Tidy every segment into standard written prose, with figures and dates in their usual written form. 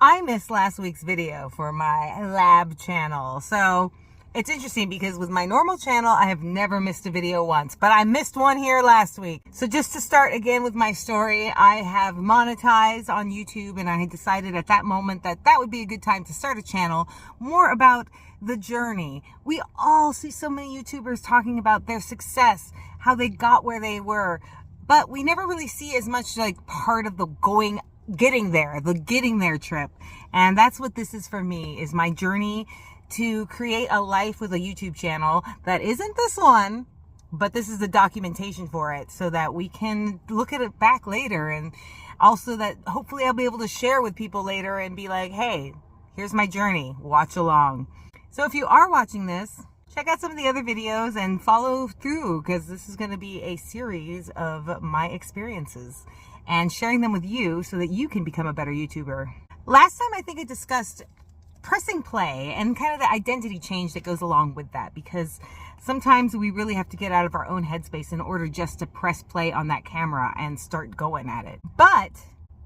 I missed last week's video for my lab channel. So it's interesting because with my normal channel, I have never missed a video once, but I missed one here last week. So just to start again with my story, I have monetized on YouTube, and I had decided at that moment that that would be a good time to start a channel more about the journey. We all see so many YouTubers talking about their success, how they got where they were, but we never really see as much like part of the getting there trip. And that's what this is for me, is my journey to create a life with a YouTube channel that isn't this one, but this is the documentation for it, so that we can look at it back later, and also that hopefully I'll be able to share with people later and be like, hey, here's my journey, watch along. So if you are watching this, check out some of the other videos and follow through, because this is going to be a series of my experiences and sharing them with you so that you can become a better YouTuber. Last time I think I discussed pressing play and kind of the identity change that goes along with that, because sometimes we really have to get out of our own headspace in order just to press play on that camera and start going at it. But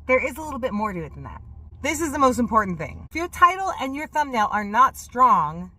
there is a little bit more to it than that. This is the most important thing. If your title and your thumbnail are not strong,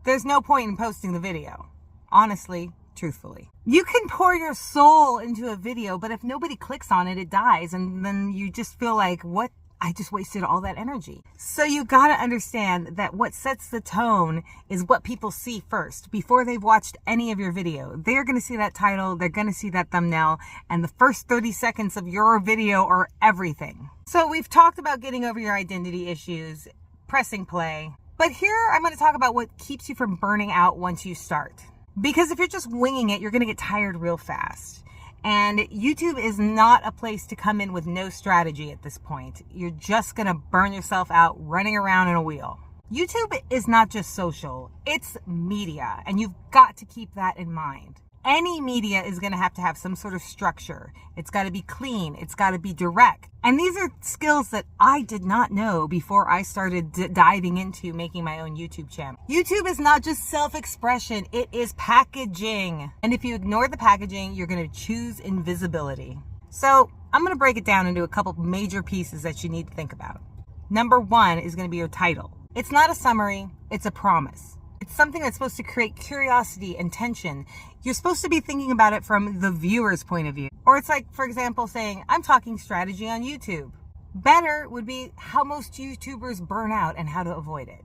there's no point in posting the video. Honestly, truthfully. You can pour your soul into a video, but if nobody clicks on it, it dies. And then you just feel like, what? I just wasted all that energy. So you gotta understand that what sets the tone is what people see first. Before they've watched any of your video, they're gonna see that title, they're gonna see that thumbnail, and the first 30 seconds of your video are everything. So we've talked about getting over your identity issues, pressing play, but here I'm gonna talk about what keeps you from burning out once you start. Because if you're just winging it, you're gonna get tired real fast. And YouTube is not a place to come in with no strategy at this point. You're just gonna burn yourself out running around in a wheel. YouTube is not just social, it's media, and you've got to keep that in mind. Any media is gonna have some sort of structure. It's gotta be clean, it's gotta be direct. And these are skills that I did not know before I started diving into making my own YouTube channel. YouTube is not just self-expression, it is packaging. And if you ignore the packaging, you're gonna choose invisibility. So I'm gonna break it down into a couple major pieces that you need to think about. Number one is gonna be your title. It's not a summary, it's a promise. It's something that's supposed to create curiosity and tension. You're supposed to be thinking about it from the viewer's point of view. Or it's like, for example, saying, I'm talking strategy on YouTube. Better would be how most YouTubers burn out and how to avoid it.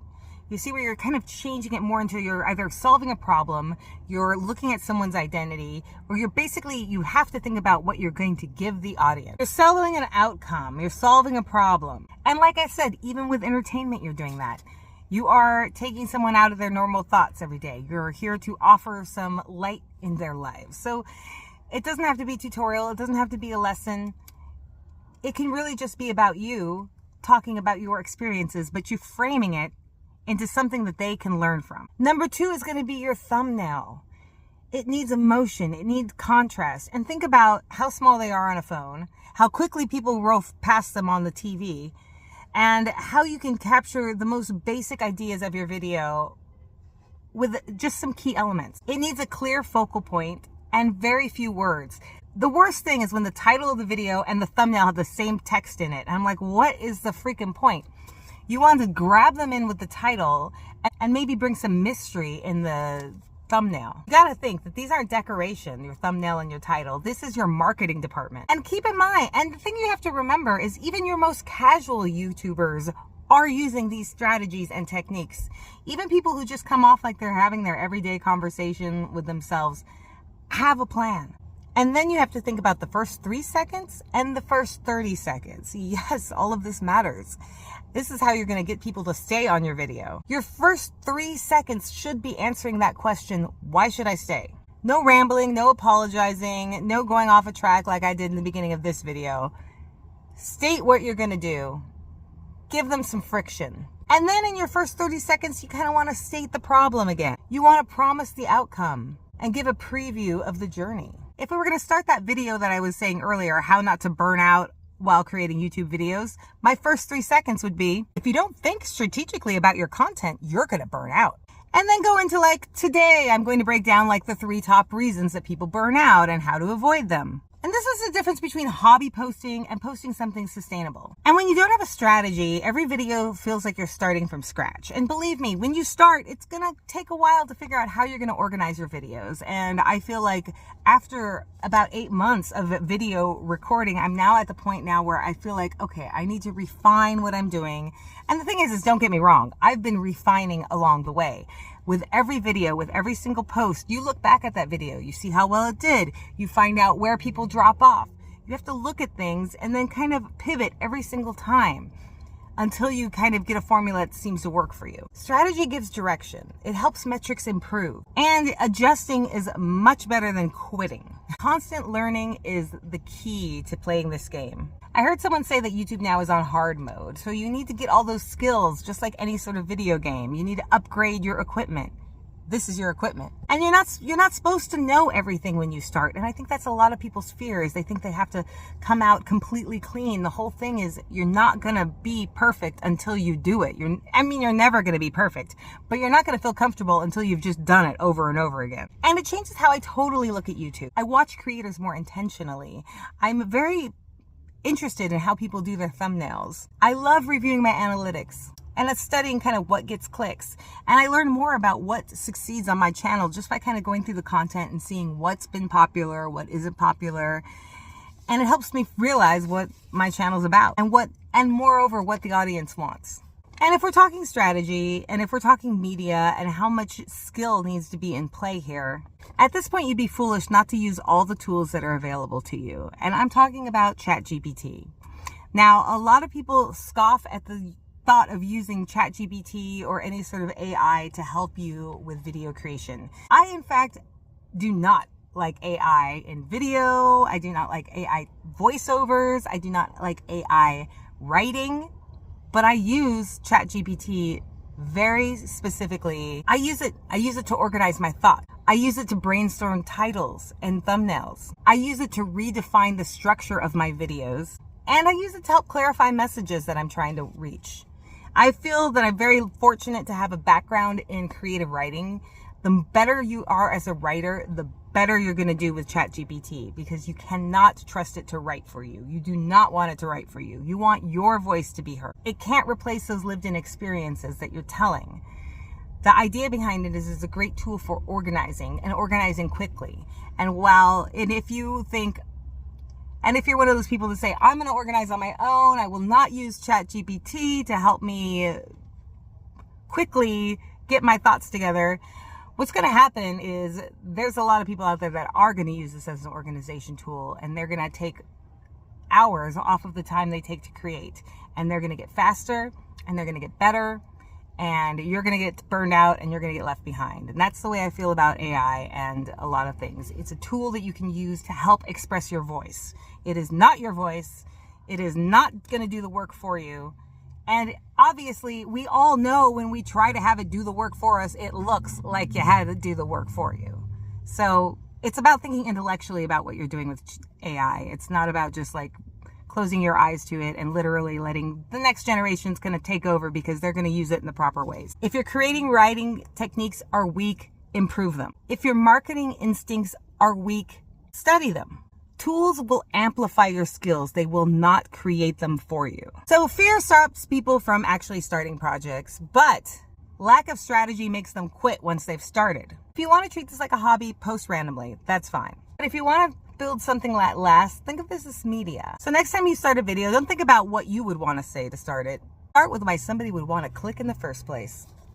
You see where you're kind of changing it more into you're either solving a problem, you're looking at someone's identity, or you have to think about what you're going to give the audience. You're selling an outcome, you're solving a problem. And like I said, even with entertainment, you're doing that. You are taking someone out of their normal thoughts every day. You're here to offer some light in their lives. So it doesn't have to be a tutorial. It doesn't have to be a lesson. It can really just be about you talking about your experiences, but you framing it into something that they can learn from. Number two is going to be your thumbnail. It needs emotion. It needs contrast. And think about how small they are on a phone, how quickly people roll past them on the TV, and how you can capture the most basic ideas of your video with just some key elements. It needs a clear focal point and very few words. The worst thing is when the title of the video and the thumbnail have the same text in it. And I'm like, what is the freaking point? You want to grab them in with the title and maybe bring some mystery in the thumbnail. You gotta think that these aren't decoration, your thumbnail and your title. This is your marketing department. And keep in mind, and the thing you have to remember is even your most casual YouTubers are using these strategies and techniques. Even people who just come off like they're having their everyday conversation with themselves have a plan. And then you have to think about the first 3 seconds and the first 30 seconds. Yes, all of this matters. This is how you're going to get people to stay on your video. Your first 3 seconds should be answering that question, why should I stay? No rambling, no apologizing, no going off a track like I did in the beginning of this video. State what you're going to do. Give them some friction. And then in your first 30 seconds, you kind of want to state the problem again. You want to promise the outcome and give a preview of the journey. If we were going to start that video that I was saying earlier, how not to burn out while creating YouTube videos, my first 3 seconds would be, if you don't think strategically about your content, you're going to burn out. And then go into like, today I'm going to break down like the 3 top reasons that people burn out and how to avoid them. And this is the difference between hobby posting and posting something sustainable. And when you don't have a strategy, every video feels like you're starting from scratch. And believe me, when you start, it's going to take a while to figure out how you're going to organize your videos. And I feel like after about 8 months of video recording, I'm now at the point now where I feel like, okay, I need to refine what I'm doing. And the thing is don't get me wrong, I've been refining along the way. With every video, with every single post, you look back at that video, you see how well it did, you find out where people drop off. You have to look at things and then kind of pivot every single time until you kind of get a formula that seems to work for you. Strategy gives direction. It helps metrics improve. And adjusting is much better than quitting. Constant learning is the key to playing this game. I heard someone say that YouTube now is on hard mode. So you need to get all those skills, just like any sort of video game. You need to upgrade your equipment. This is your equipment. And you're not supposed to know everything when you start. And I think that's a lot of people's fear, is they think they have to come out completely clean. The whole thing is you're not going to be perfect until you do it. You're never going to be perfect, but you're not going to feel comfortable until you've just done it over and over again. And it changes how I totally look at YouTube. I watch creators more intentionally. I'm very interested in how people do their thumbnails. I love reviewing my analytics. And it's studying kind of what gets clicks. And I learn more about what succeeds on my channel just by kind of going through the content and seeing what's been popular, what isn't popular. And it helps me realize what my channel's about and moreover, what the audience wants. And if we're talking strategy and if we're talking media and how much skill needs to be in play here, at this point, you'd be foolish not to use all the tools that are available to you. And I'm talking about ChatGPT. Now, a lot of people scoff at the thought of using ChatGPT or any sort of AI to help you with video creation. I, in fact, do not like AI in video. I do not like AI voiceovers. I do not like AI writing, but I use ChatGPT very specifically. I use it to organize my thoughts. I use it to brainstorm titles and thumbnails. I use it to redefine the structure of my videos. And I use it to help clarify messages that I'm trying to reach. I feel that I'm very fortunate to have a background in creative writing. The better you are as a writer, the better you're going to do with ChatGPT, because you cannot trust it to write for you. You do not want it to write for you. You want your voice to be heard. It can't replace those lived-in experiences that you're telling. The idea behind it is it's a great tool for organizing and organizing quickly. And if you're one of those people that say, I'm going to organize on my own, I will not use ChatGPT to help me quickly get my thoughts together, what's going to happen is there's a lot of people out there that are going to use this as an organization tool, and they're going to take hours off of the time they take to create. And they're going to get faster, and they're going to get better, and you're going to get burned out, and you're going to get left behind. And that's the way I feel about AI and a lot of things. It's a tool that you can use to help express your voice. It is not your voice. It is not going to do the work for you. And obviously, we all know when we try to have it do the work for us, it looks like you had it do the work for you. So it's about thinking intellectually about what you're doing with AI. It's not about just like closing your eyes to it and literally letting the next generation's going to take over because they're going to use it in the proper ways. If your creating writing techniques are weak, improve them. If your marketing instincts are weak, study them. Tools will amplify your skills. They will not create them for you. So fear stops people from actually starting projects, but lack of strategy makes them quit once they've started. If you want to treat this like a hobby, post randomly. That's fine. But if you want to build something that lasts, think of this as media. So next time you start a video, don't think about what you would want to say to start it. Start with why somebody would want to click in the first place.